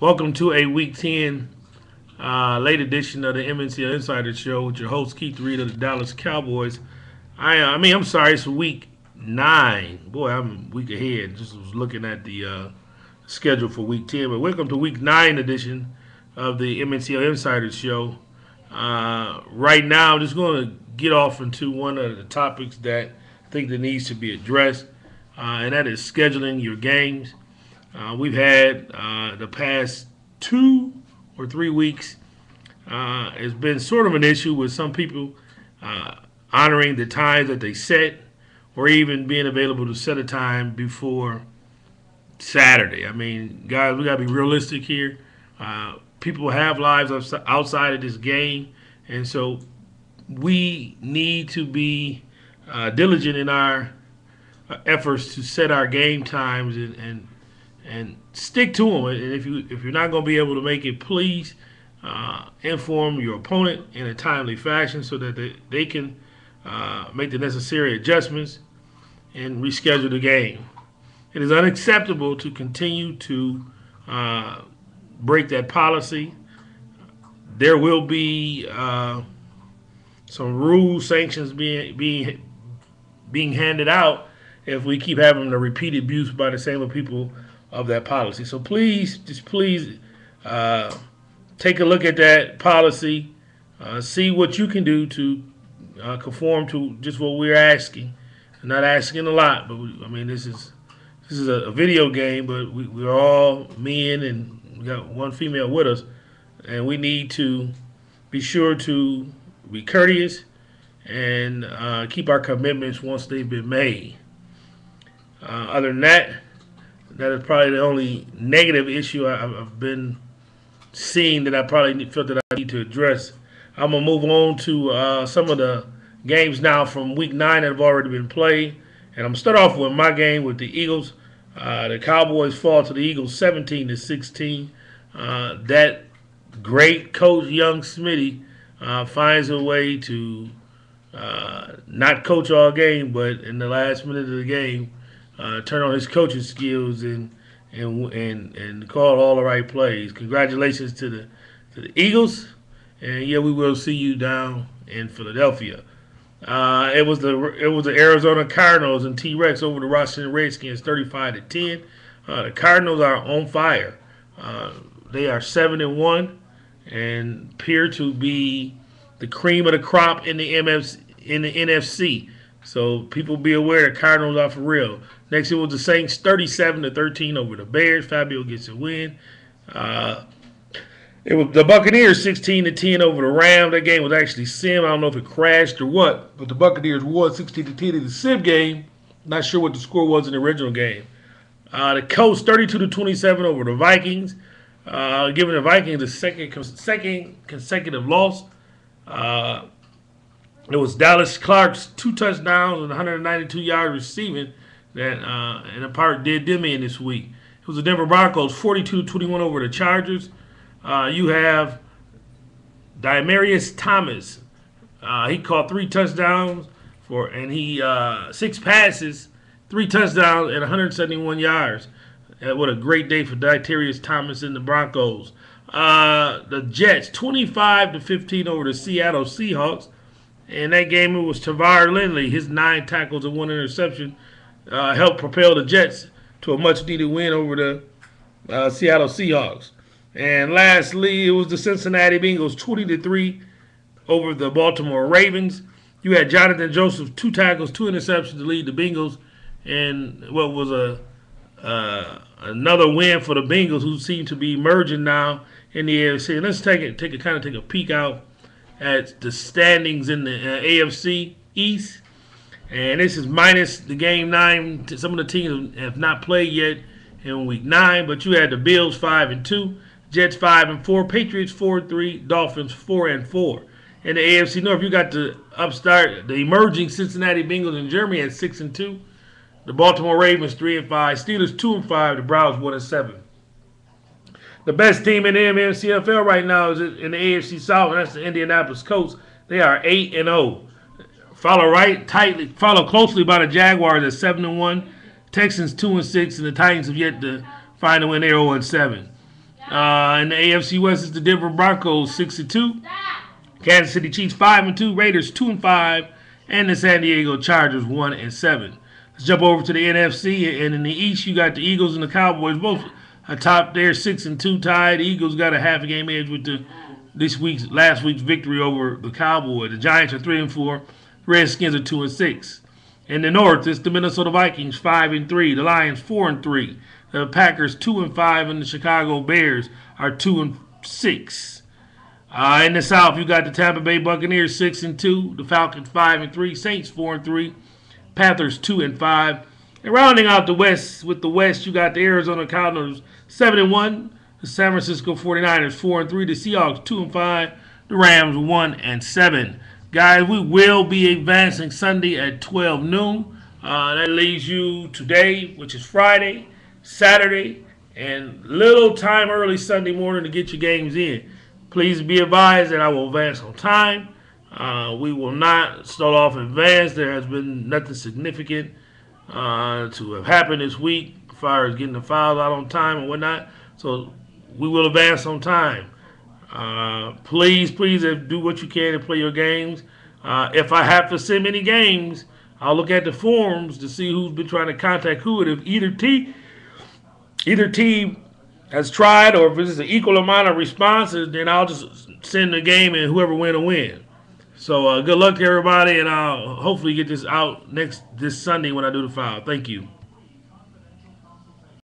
Welcome to a Week 10 late edition of the MNCL Insider Show with your host Keith Reed of the Dallas Cowboys. I'm sorry, it's Week 9. Boy, I'm a week ahead. Just was looking at the schedule for Week 10. But welcome to Week 9 edition of the MNCL Insider Show. Right now, I'm just going to get off into one of the topics that I think that needs to be addressed, and that is scheduling your games. We've had the past 2 or 3 weeks has been sort of an issue with some people honoring the times that they set, or even being available to set a time before Saturday. I mean, guys, we got to be realistic here. People have lives outside of this game, and so we need to be diligent in our efforts to set our game times and stick to them. And if you're not going to be able to make it, please inform your opponent in a timely fashion so that they can make the necessary adjustments and reschedule the game. It is unacceptable to continue to break that policy. There will be some rules, sanctions being handed out if we keep having the repeated abuse by the same people of that policy. So please take a look at that policy, see what you can do to conform to just what we're asking. I'm not asking a lot, but this is a video game, but we're all men and we got one female with us, and we need to be sure to be courteous and keep our commitments once they've been made. Other than that, that is probably the only negative issue I've been seeing that I probably felt that I need to address. I'm going to move on to some of the games now from Week 9 that have already been played. And I'm going to start off with my game with the Eagles. The Cowboys fall to the Eagles 17-16. That great coach, young Smitty, finds a way to not coach all game, but in the last minute of the game, turn on his coaching skills and call all the right plays. Congratulations to the Eagles, and yeah, we will see you down in Philadelphia. It was the Arizona Cardinals and T-Rex over the Washington Redskins, 35-10. The Cardinals are on fire. They are 7-1 and appear to be the cream of the crop in the NFC. So people be aware the Cardinals are for real. Next, it was the Saints 37-13 over the Bears. Fabio gets a win. It was the Buccaneers 16-10 over the Rams. That game was actually sim. I don't know if it crashed or what, but the Buccaneers won 16-10 in the sim game. Not sure what the score was in the original game. The Colts 32-27 over the Vikings, giving the Vikings the second consecutive loss. It was Dallas Clark's 2 touchdowns and 192 yards receiving that in a part did them in this week. It was the Denver Broncos 42-21 over the Chargers. You have Demaryius Thomas. He caught 3 touchdowns and he 6 passes, 3 touchdowns and 171 yards. What a great day for Demaryius Thomas and the Broncos. The Jets 25-15 over the Seattle Seahawks. In that game, it was Tavar Lindley. His 9 tackles and 1 interception helped propel the Jets to a much-needed win over the Seattle Seahawks. And lastly, it was the Cincinnati Bengals 20-3 over the Baltimore Ravens. You had Jonathan Joseph, 2 tackles, 2 interceptions to lead the Bengals, and what was another win for the Bengals, who seem to be emerging now in the AFC. And let's take a peek out at the standings in the AFC East. And this is minus the game 9. Some of the teams have not played yet in Week 9, but you had the Bills 5-2, Jets 5-4, Patriots 4-3, Dolphins 4-4. In the AFC North, you got the emerging Cincinnati Bengals in Germany at 6-2, the Baltimore Ravens 3-5, Steelers 2-5, the Browns 1-7. The best team in the MCFL right now is in the AFC South, and that's the Indianapolis Colts. They are 8-0. Follow closely by the Jaguars at 7-1, Texans 2-6, and the Titans have yet to find a win. They're 0-7. In the AFC West, it's the Denver Broncos 6-2, Kansas City Chiefs 5-2, Raiders 2-5, and the San Diego Chargers 1-7. Let's jump over to the NFC, and in the East, you got the Eagles and the Cowboys both atop there, 6-2 tied. The Eagles got a half a game edge with last week's victory over the Cowboys. The Giants are 3-4, Redskins are 2-6. In the North, it's the Minnesota Vikings 5-3, the Lions 4-3. The Packers 2-5, and the Chicago Bears are 2-6. In the South, you got the Tampa Bay Buccaneers 6-2, the Falcons 5-3, Saints 4-3, Panthers 2-5. And rounding out the West, you got the Arizona Cardinals 7-1, the San Francisco 49ers 4-3, the Seahawks 2-5, the Rams 1-7. Guys, we will be advancing Sunday at 12 noon. That leaves you today, which is Friday, Saturday, and little time early Sunday morning to get your games in. Please be advised that I will advance on time. We will not start off advanced. There has been nothing significant to have happened this week as far as getting the files out on time and whatnot. So we will advance on time. Please do what you can to play your games. If I have to send any games, I'll look at the forums to see who's been trying to contact who. And if either team has tried, or if it's an equal amount of responses, then I'll just send the game and whoever win will win. So good luck to everybody, and I'll hopefully get this out this Sunday when I do the file. Thank you.